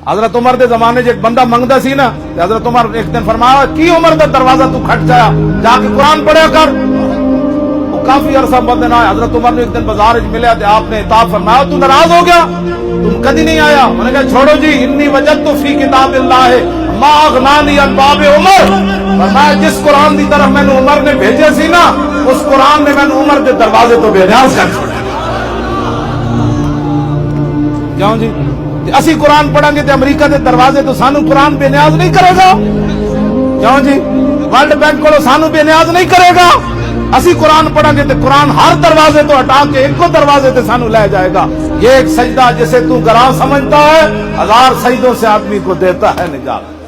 حضرت عمر دے زمانے ایک بندہ منگتا سی نا، حضرت عمر ایک دن فرمایا کی عمر دا دروازہ تو کھٹ جایا، جا کے قرآن پڑھیا کر۔ وہ کافی عرصہ بعد آیا، حضرت عمر نے ایک دن بازار ملیا تو آپ نے عتاب فرمایا تو ناراض ہو گیا، تم کدی نہیں آیا؟ میں نے کہا چھوڑو جی، انی وجدت فی کتاب اللہ ما اغنانی عن باب عمر، فرمایا جس قرآن دی طرف میں نے عمر نے بھیجے سی نا، اس قرآن نے میں نے عمر دے دروازے تو بے نیاز کر چھوڑا۔ کیوں جی؟ اسی قرآن پڑھیں گے تو امریکہ دے دروازے تو سانو قرآن بے نیاز نہیں کرے گا؟ کیوں جی؟ ورلڈ بینک کو سانو بے نیاز نہیں کرے گا؟ اسی قرآن پڑھیں گے تو قرآن ہر دروازے تو ہٹا کے ایک کو دروازے تے سانو لے جائے گا۔ یہ ایک سجدہ جسے تو گراں سمجھتا ہے، 1000 سجدوں سے آدمی کو دیتا ہے نجات۔